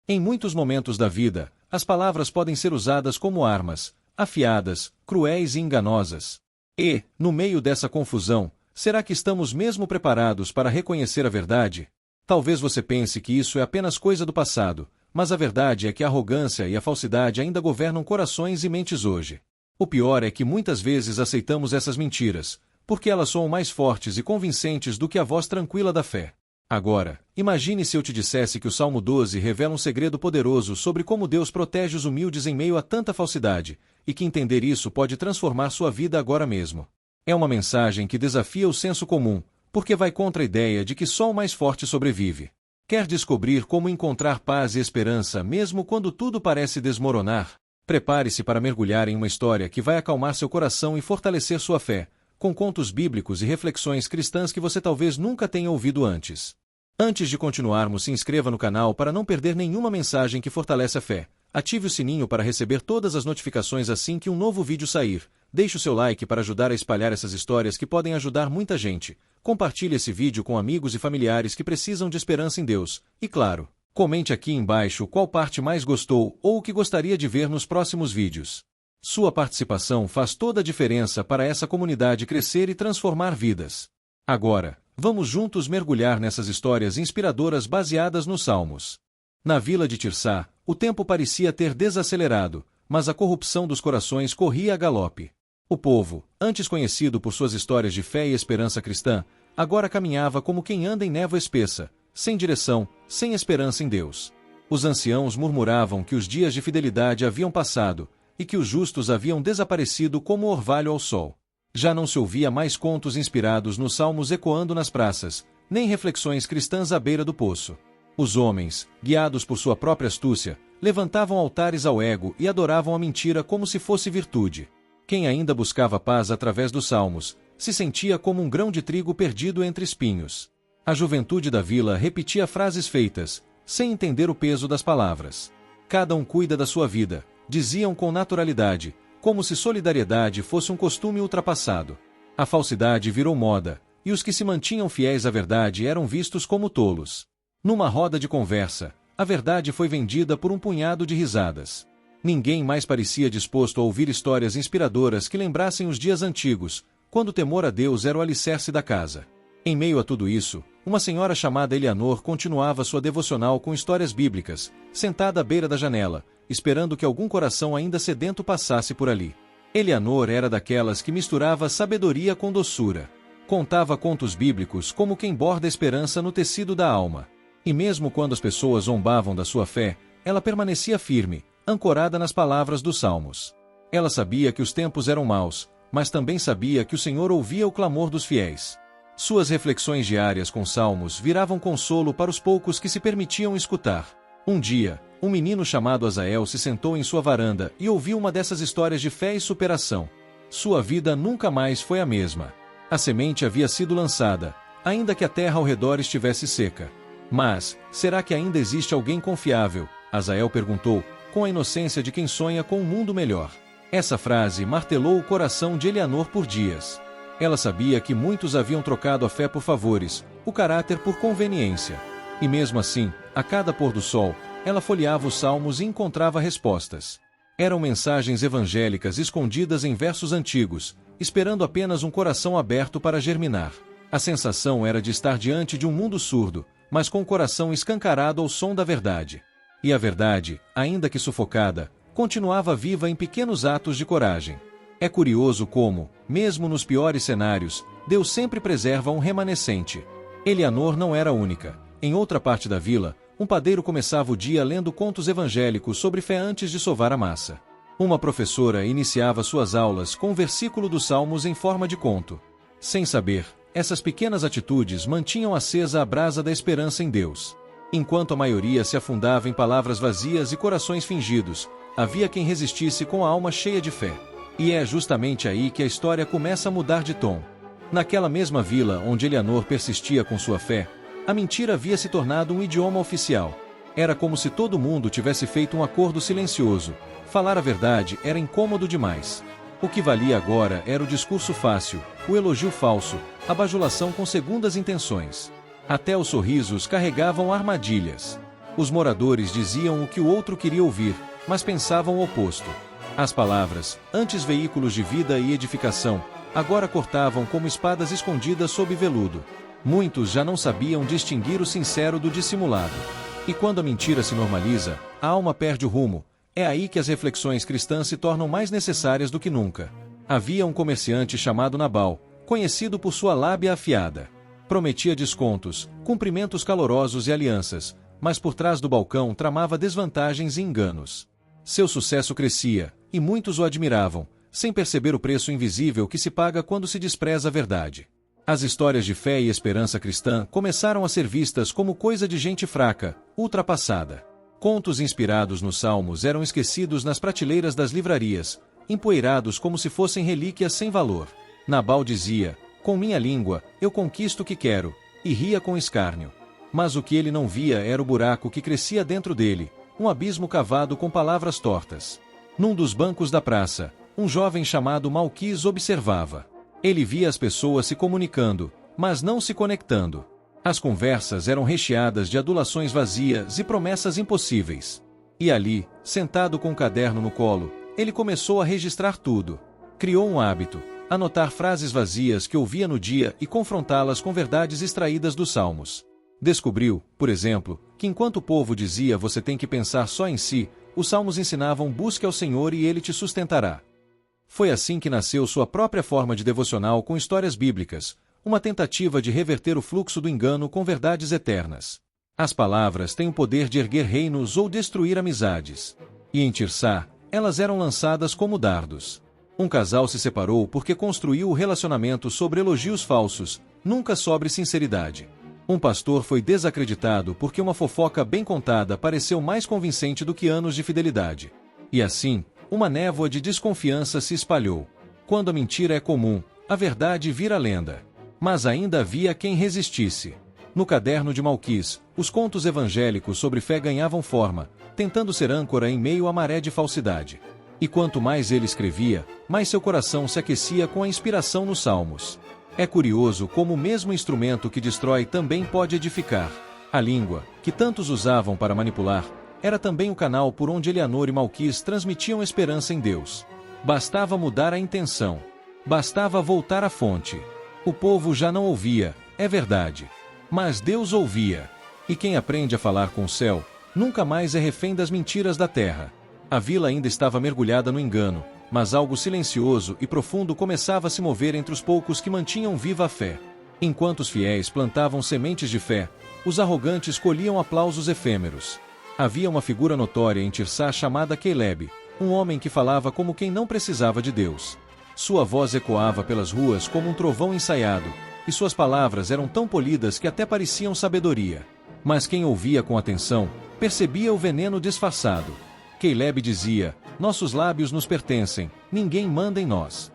Em muitos momentos da vida, as palavras podem ser usadas como armas, afiadas, cruéis e enganosas. E, no meio dessa confusão, será que estamos mesmo preparados para reconhecer a verdade? Talvez você pense que isso é apenas coisa do passado, mas a verdade é que a arrogância e a falsidade ainda governam corações e mentes hoje. O pior é que muitas vezes aceitamos essas mentiras, porque elas soam mais fortes e convincentes do que a voz tranquila da fé. Agora, imagine se eu te dissesse que o Salmo 12 revela um segredo poderoso sobre como Deus protege os humildes em meio a tanta falsidade, e que entender isso pode transformar sua vida agora mesmo. É uma mensagem que desafia o senso comum, porque vai contra a ideia de que só o mais forte sobrevive. Quer descobrir como encontrar paz e esperança mesmo quando tudo parece desmoronar? Prepare-se para mergulhar em uma história que vai acalmar seu coração e fortalecer sua fé, com contos bíblicos e reflexões cristãs que você talvez nunca tenha ouvido antes. Antes de continuarmos, se inscreva no canal para não perder nenhuma mensagem que fortalece a fé. Ative o sininho para receber todas as notificações assim que um novo vídeo sair. Deixe o seu like para ajudar a espalhar essas histórias que podem ajudar muita gente. Compartilhe esse vídeo com amigos e familiares que precisam de esperança em Deus. E claro, comente aqui embaixo qual parte mais gostou ou o que gostaria de ver nos próximos vídeos. Sua participação faz toda a diferença para essa comunidade crescer e transformar vidas. Agora, vamos juntos mergulhar nessas histórias inspiradoras baseadas nos Salmos. Na vila de Tirsá, o tempo parecia ter desacelerado, mas a corrupção dos corações corria a galope. O povo, antes conhecido por suas histórias de fé e esperança cristã, agora caminhava como quem anda em névoa espessa, sem direção, sem esperança em Deus. Os anciãos murmuravam que os dias de fidelidade haviam passado, e que os justos haviam desaparecido como orvalho ao sol. Já não se ouvia mais contos inspirados nos salmos ecoando nas praças, nem reflexões cristãs à beira do poço. Os homens, guiados por sua própria astúcia, levantavam altares ao ego e adoravam a mentira como se fosse virtude. Quem ainda buscava paz através dos salmos, se sentia como um grão de trigo perdido entre espinhos. A juventude da vila repetia frases feitas, sem entender o peso das palavras. Cada um cuida da sua vida, diziam com naturalidade, como se solidariedade fosse um costume ultrapassado. A falsidade virou moda, e os que se mantinham fiéis à verdade eram vistos como tolos. Numa roda de conversa, a verdade foi vendida por um punhado de risadas. Ninguém mais parecia disposto a ouvir histórias inspiradoras que lembrassem os dias antigos, quando o temor a Deus era o alicerce da casa. Em meio a tudo isso, uma senhora chamada Eleanor continuava sua devocional com histórias bíblicas, sentada à beira da janela, esperando que algum coração ainda sedento passasse por ali. Eleanor era daquelas que misturava sabedoria com doçura. Contava contos bíblicos como quem borda esperança no tecido da alma. E mesmo quando as pessoas zombavam da sua fé, ela permanecia firme, ancorada nas palavras dos salmos. Ela sabia que os tempos eram maus, mas também sabia que o Senhor ouvia o clamor dos fiéis. Suas reflexões diárias com salmos viravam consolo para os poucos que se permitiam escutar. Um dia, um menino chamado Azael se sentou em sua varanda e ouviu uma dessas histórias de fé e superação. Sua vida nunca mais foi a mesma. A semente havia sido lançada, ainda que a terra ao redor estivesse seca. Mas, será que ainda existe alguém confiável? Azael perguntou, com a inocência de quem sonha com um mundo melhor. Essa frase martelou o coração de Eleanor por dias. Ela sabia que muitos haviam trocado a fé por favores, o caráter por conveniência. E mesmo assim, a cada pôr do sol, ela folheava os salmos e encontrava respostas. Eram mensagens evangélicas escondidas em versos antigos, esperando apenas um coração aberto para germinar. A sensação era de estar diante de um mundo surdo, mas com o coração escancarado ao som da verdade. E a verdade, ainda que sufocada, continuava viva em pequenos atos de coragem. É curioso como, mesmo nos piores cenários, Deus sempre preserva um remanescente. Eleanor não era a única. Em outra parte da vila, um padeiro começava o dia lendo contos evangélicos sobre fé antes de sovar a massa. Uma professora iniciava suas aulas com um versículo dos Salmos em forma de conto. Sem saber, essas pequenas atitudes mantinham acesa a brasa da esperança em Deus. Enquanto a maioria se afundava em palavras vazias e corações fingidos, havia quem resistisse com a alma cheia de fé. E é justamente aí que a história começa a mudar de tom. Naquela mesma vila onde Eleanor persistia com sua fé, a mentira havia se tornado um idioma oficial. Era como se todo mundo tivesse feito um acordo silencioso. Falar a verdade era incômodo demais. O que valia agora era o discurso fácil, o elogio falso, a bajulação com segundas intenções. Até os sorrisos carregavam armadilhas. Os moradores diziam o que o outro queria ouvir, mas pensavam o oposto. As palavras, antes veículos de vida e edificação, agora cortavam como espadas escondidas sob veludo. Muitos já não sabiam distinguir o sincero do dissimulado. E quando a mentira se normaliza, a alma perde o rumo. É aí que as reflexões cristãs se tornam mais necessárias do que nunca. Havia um comerciante chamado Nabal, conhecido por sua lábia afiada. Prometia descontos, cumprimentos calorosos e alianças, mas por trás do balcão tramava desvantagens e enganos. Seu sucesso crescia, e muitos o admiravam, sem perceber o preço invisível que se paga quando se despreza a verdade. As histórias de fé e esperança cristã começaram a ser vistas como coisa de gente fraca, ultrapassada. Contos inspirados nos Salmos eram esquecidos nas prateleiras das livrarias, empoeirados como se fossem relíquias sem valor. Nabal dizia: "Com minha língua, eu conquisto o que quero", e ria com escárnio. Mas o que ele não via era o buraco que crescia dentro dele, um abismo cavado com palavras tortas. Num dos bancos da praça, um jovem chamado Malquis observava. Ele via as pessoas se comunicando, mas não se conectando. As conversas eram recheadas de adulações vazias e promessas impossíveis. E ali, sentado com um caderno no colo, ele começou a registrar tudo. Criou um hábito: anotar frases vazias que ouvia no dia e confrontá-las com verdades extraídas dos Salmos. Descobriu, por exemplo, que enquanto o povo dizia "você tem que pensar só em si", os Salmos ensinavam "busque ao Senhor e Ele te sustentará". Foi assim que nasceu sua própria forma de devocional com histórias bíblicas, uma tentativa de reverter o fluxo do engano com verdades eternas. As palavras têm o poder de erguer reinos ou destruir amizades. E em Tirsá, elas eram lançadas como dardos. Um casal se separou porque construiu o relacionamento sobre elogios falsos, nunca sobre sinceridade. Um pastor foi desacreditado porque uma fofoca bem contada pareceu mais convincente do que anos de fidelidade. E assim, uma névoa de desconfiança se espalhou. Quando a mentira é comum, a verdade vira lenda. Mas ainda havia quem resistisse. No caderno de Malquis, os contos evangélicos sobre fé ganhavam forma, tentando ser âncora em meio à maré de falsidade. E quanto mais ele escrevia, mais seu coração se aquecia com a inspiração nos Salmos. É curioso como o mesmo instrumento que destrói também pode edificar. A língua, que tantos usavam para manipular, era também o canal por onde Eleanor e Malquis transmitiam esperança em Deus. Bastava mudar a intenção. Bastava voltar à fonte. O povo já não ouvia, é verdade. Mas Deus ouvia. E quem aprende a falar com o céu, nunca mais é refém das mentiras da terra. A vila ainda estava mergulhada no engano, mas algo silencioso e profundo começava a se mover entre os poucos que mantinham viva a fé. Enquanto os fiéis plantavam sementes de fé, os arrogantes colhiam aplausos efêmeros. Havia uma figura notória em Tirsá chamada Caleb, um homem que falava como quem não precisava de Deus. Sua voz ecoava pelas ruas como um trovão ensaiado, e suas palavras eram tão polidas que até pareciam sabedoria. Mas quem ouvia com atenção, percebia o veneno disfarçado. Caleb dizia: "Nossos lábios nos pertencem, ninguém manda em nós."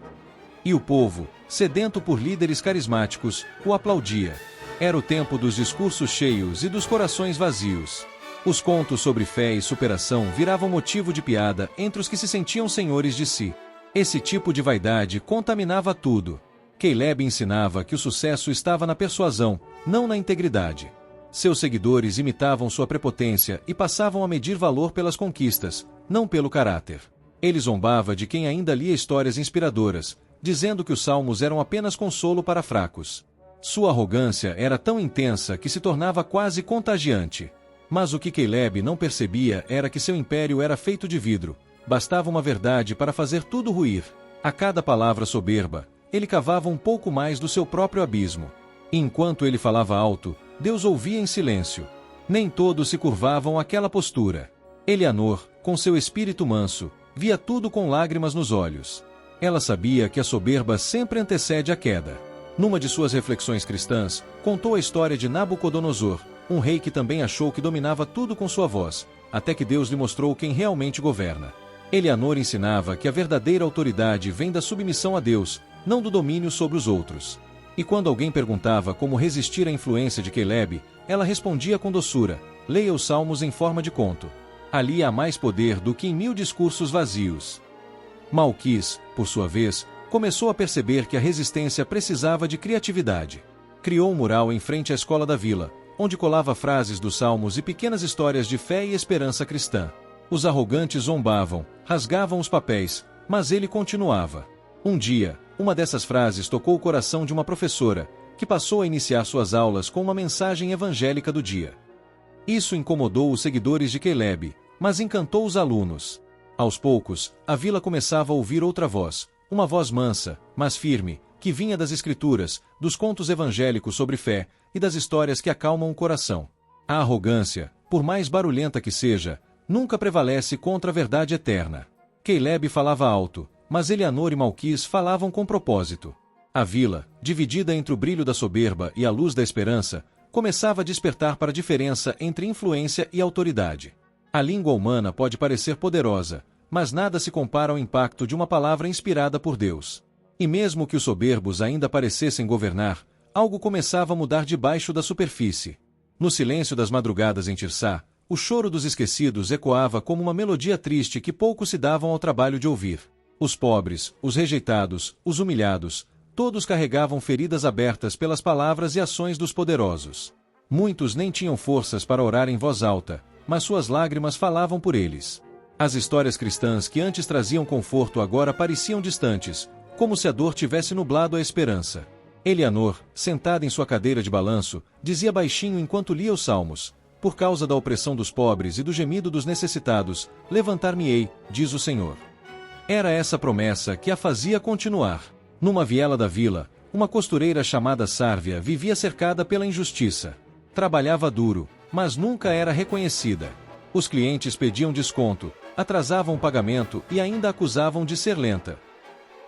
E o povo, sedento por líderes carismáticos, o aplaudia. Era o tempo dos discursos cheios e dos corações vazios. Os contos sobre fé e superação viravam motivo de piada entre os que se sentiam senhores de si. Esse tipo de vaidade contaminava tudo. Caleb ensinava que o sucesso estava na persuasão, não na integridade. Seus seguidores imitavam sua prepotência e passavam a medir valor pelas conquistas, não pelo caráter. Ele zombava de quem ainda lia histórias inspiradoras, dizendo que os salmos eram apenas consolo para fracos. Sua arrogância era tão intensa que se tornava quase contagiante. Mas o que Caleb não percebia era que seu império era feito de vidro. Bastava uma verdade para fazer tudo ruir. A cada palavra soberba, ele cavava um pouco mais do seu próprio abismo. E enquanto ele falava alto, Deus ouvia em silêncio. Nem todos se curvavam àquela postura. Eleanor, com seu espírito manso, via tudo com lágrimas nos olhos. Ela sabia que a soberba sempre antecede a queda. Numa de suas reflexões cristãs, contou a história de Nabucodonosor, um rei que também achou que dominava tudo com sua voz, até que Deus lhe mostrou quem realmente governa. Eleanor ensinava que a verdadeira autoridade vem da submissão a Deus, não do domínio sobre os outros. E quando alguém perguntava como resistir à influência de Caleb, ela respondia com doçura: "Leia os salmos em forma de conto. Ali há mais poder do que em 1000 discursos vazios." Malquis, por sua vez, começou a perceber que a resistência precisava de criatividade. Criou um mural em frente à escola da vila, onde colava frases dos salmos e pequenas histórias de fé e esperança cristã. Os arrogantes zombavam, rasgavam os papéis, mas ele continuava. Um dia, uma dessas frases tocou o coração de uma professora, que passou a iniciar suas aulas com uma mensagem evangélica do dia. Isso incomodou os seguidores de Caleb, mas encantou os alunos. Aos poucos, a vila começava a ouvir outra voz, uma voz mansa, mas firme, que vinha das escrituras, dos contos evangélicos sobre fé e das histórias que acalmam o coração. A arrogância, por mais barulhenta que seja, nunca prevalece contra a verdade eterna. Caleb falava alto, mas Eleanor e Malquis falavam com propósito. A vila, dividida entre o brilho da soberba e a luz da esperança, começava a despertar para a diferença entre influência e autoridade. A língua humana pode parecer poderosa, mas nada se compara ao impacto de uma palavra inspirada por Deus. E mesmo que os soberbos ainda parecessem governar, algo começava a mudar debaixo da superfície. No silêncio das madrugadas em Tirsá, o choro dos esquecidos ecoava como uma melodia triste que poucos se davam ao trabalho de ouvir. Os pobres, os rejeitados, os humilhados, todos carregavam feridas abertas pelas palavras e ações dos poderosos. Muitos nem tinham forças para orar em voz alta, mas suas lágrimas falavam por eles. As histórias cristãs que antes traziam conforto agora pareciam distantes, como se a dor tivesse nublado a esperança. Eleanor, sentada em sua cadeira de balanço, dizia baixinho enquanto lia os salmos: por causa da opressão dos pobres e do gemido dos necessitados, levantar-me-ei, diz o Senhor. Era essa promessa que a fazia continuar. Numa viela da vila, uma costureira chamada Sárvia vivia cercada pela injustiça. Trabalhava duro, mas nunca era reconhecida. Os clientes pediam desconto, atrasavam o pagamento e ainda a acusavam de ser lenta.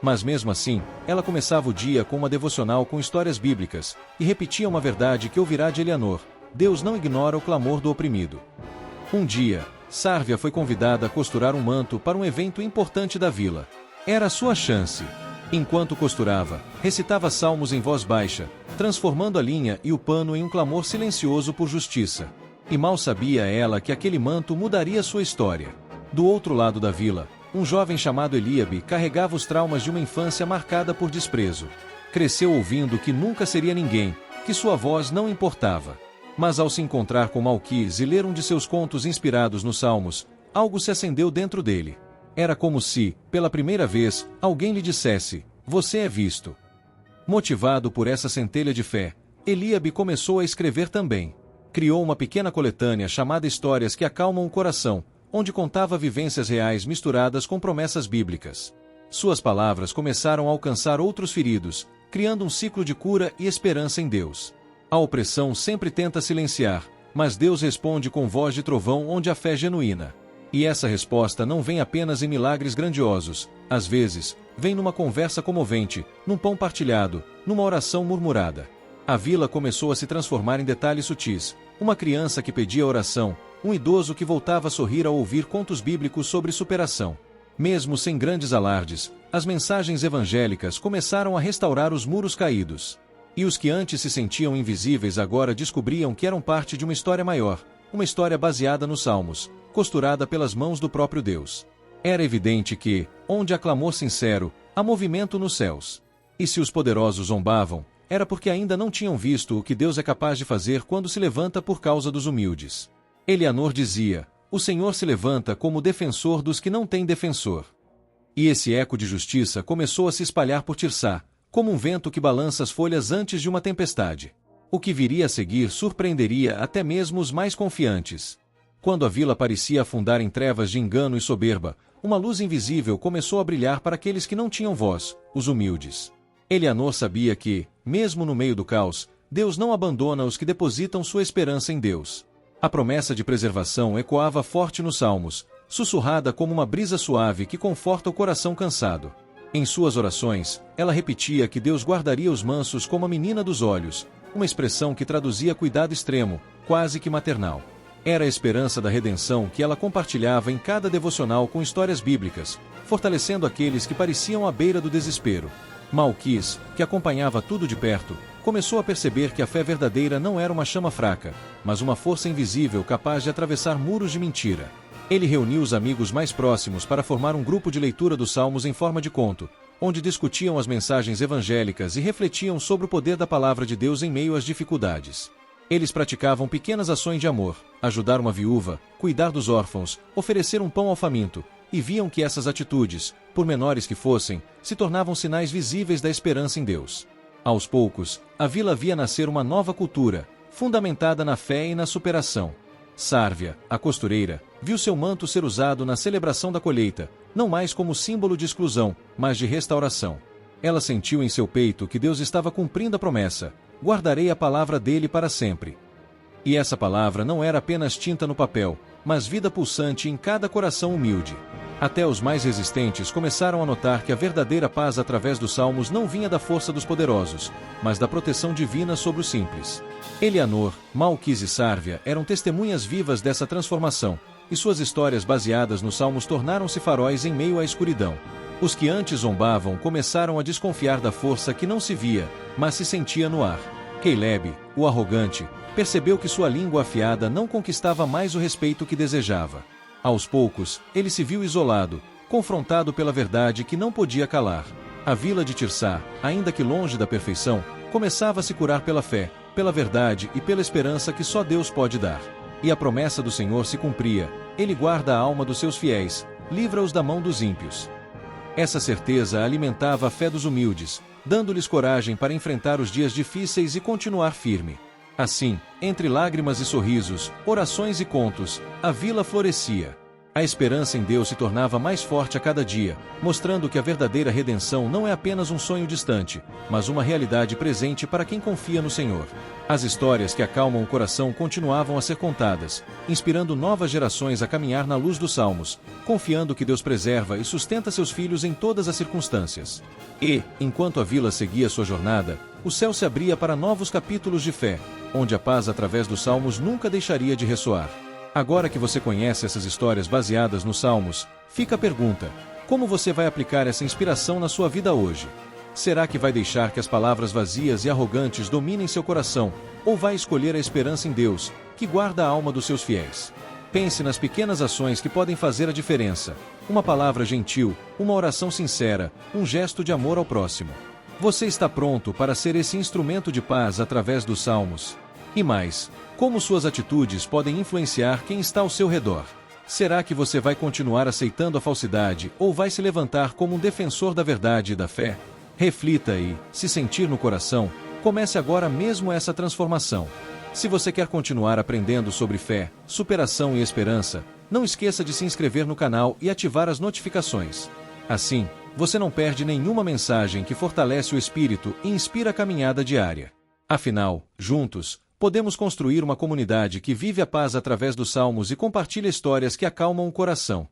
Mas mesmo assim, ela começava o dia com uma devocional com histórias bíblicas, e repetia uma verdade que ouvirá de Eleanor: Deus não ignora o clamor do oprimido. Um dia, Sárvia foi convidada a costurar um manto para um evento importante da vila. Era a sua chance. Enquanto costurava, recitava salmos em voz baixa, transformando a linha e o pano em um clamor silencioso por justiça. E mal sabia ela que aquele manto mudaria sua história. Do outro lado da vila, um jovem chamado Eliabe carregava os traumas de uma infância marcada por desprezo. Cresceu ouvindo que nunca seria ninguém, que sua voz não importava. Mas ao se encontrar com Malquis e ler um de seus contos inspirados nos Salmos, algo se acendeu dentro dele. Era como se, pela primeira vez, alguém lhe dissesse: você é visto. Motivado por essa centelha de fé, Eliabe começou a escrever também. Criou uma pequena coletânea chamada Histórias que Acalmam o Coração, onde contava vivências reais misturadas com promessas bíblicas. Suas palavras começaram a alcançar outros feridos, criando um ciclo de cura e esperança em Deus. A opressão sempre tenta silenciar, mas Deus responde com voz de trovão onde a fé é genuína. E essa resposta não vem apenas em milagres grandiosos, às vezes, vem numa conversa comovente, num pão partilhado, numa oração murmurada. A vila começou a se transformar em detalhes sutis: uma criança que pedia oração, um idoso que voltava a sorrir ao ouvir contos bíblicos sobre superação. Mesmo sem grandes alardes, as mensagens evangélicas começaram a restaurar os muros caídos. E os que antes se sentiam invisíveis agora descobriam que eram parte de uma história maior, uma história baseada nos Salmos, costurada pelas mãos do próprio Deus. Era evidente que, onde há clamor sincero, há movimento nos céus. E se os poderosos zombavam, era porque ainda não tinham visto o que Deus é capaz de fazer quando se levanta por causa dos humildes. Eleanor dizia: o Senhor se levanta como defensor dos que não têm defensor. E esse eco de justiça começou a se espalhar por Tirsá, como um vento que balança as folhas antes de uma tempestade. O que viria a seguir surpreenderia até mesmo os mais confiantes. Quando a vila parecia afundar em trevas de engano e soberba, uma luz invisível começou a brilhar para aqueles que não tinham voz, os humildes. Eleanor sabia que, mesmo no meio do caos, Deus não abandona os que depositam sua esperança em Deus. A promessa de preservação ecoava forte nos Salmos, sussurrada como uma brisa suave que conforta o coração cansado. Em suas orações, ela repetia que Deus guardaria os mansos como a menina dos olhos, uma expressão que traduzia cuidado extremo, quase que maternal. Era a esperança da redenção que ela compartilhava em cada devocional com histórias bíblicas, fortalecendo aqueles que pareciam à beira do desespero. Malquis, que acompanhava tudo de perto, começou a perceber que a fé verdadeira não era uma chama fraca, mas uma força invisível capaz de atravessar muros de mentira. Ele reuniu os amigos mais próximos para formar um grupo de leitura dos Salmos em forma de conto, onde discutiam as mensagens evangélicas e refletiam sobre o poder da palavra de Deus em meio às dificuldades. Eles praticavam pequenas ações de amor, ajudar uma viúva, cuidar dos órfãos, oferecer um pão ao faminto, e viam que essas atitudes, por menores que fossem, se tornavam sinais visíveis da esperança em Deus. Aos poucos, a vila via nascer uma nova cultura, fundamentada na fé e na superação. Sárvia, a costureira, viu seu manto ser usado na celebração da colheita, não mais como símbolo de exclusão, mas de restauração. Ela sentiu em seu peito que Deus estava cumprindo a promessa: guardarei a palavra dele para sempre. E essa palavra não era apenas tinta no papel, mas vida pulsante em cada coração humilde. Até os mais resistentes começaram a notar que a verdadeira paz através dos salmos não vinha da força dos poderosos, mas da proteção divina sobre os simples. Elianor, Malquis e Sárvia eram testemunhas vivas dessa transformação, e suas histórias baseadas nos salmos tornaram-se faróis em meio à escuridão. Os que antes zombavam começaram a desconfiar da força que não se via, mas se sentia no ar. Caleb, o arrogante, percebeu que sua língua afiada não conquistava mais o respeito que desejava. Aos poucos, ele se viu isolado, confrontado pela verdade que não podia calar. A vila de Tirsá, ainda que longe da perfeição, começava a se curar pela fé, pela verdade e pela esperança que só Deus pode dar. E a promessa do Senhor se cumpria: Ele guarda a alma dos seus fiéis, livra-os da mão dos ímpios. Essa certeza alimentava a fé dos humildes, dando-lhes coragem para enfrentar os dias difíceis e continuar firme. Assim, entre lágrimas e sorrisos, orações e contos, a vila florescia. A esperança em Deus se tornava mais forte a cada dia, mostrando que a verdadeira redenção não é apenas um sonho distante, mas uma realidade presente para quem confia no Senhor. As histórias que acalmam o coração continuavam a ser contadas, inspirando novas gerações a caminhar na luz dos salmos, confiando que Deus preserva e sustenta seus filhos em todas as circunstâncias. E, enquanto a vila seguia sua jornada, o céu se abria para novos capítulos de fé, onde a paz através dos salmos nunca deixaria de ressoar. Agora que você conhece essas histórias baseadas nos salmos, fica a pergunta: como você vai aplicar essa inspiração na sua vida hoje? Será que vai deixar que as palavras vazias e arrogantes dominem seu coração, ou vai escolher a esperança em Deus, que guarda a alma dos seus fiéis? Pense nas pequenas ações que podem fazer a diferença: uma palavra gentil, uma oração sincera, um gesto de amor ao próximo. Você está pronto para ser esse instrumento de paz através dos salmos? E mais, como suas atitudes podem influenciar quem está ao seu redor? Será que você vai continuar aceitando a falsidade ou vai se levantar como um defensor da verdade e da fé? Reflita e, se sentir no coração, comece agora mesmo essa transformação. Se você quer continuar aprendendo sobre fé, superação e esperança, não esqueça de se inscrever no canal e ativar as notificações. Assim, você não perde nenhuma mensagem que fortalece o espírito e inspira a caminhada diária. Afinal, juntos, podemos construir uma comunidade que vive a paz através dos salmos e compartilha histórias que acalmam o coração.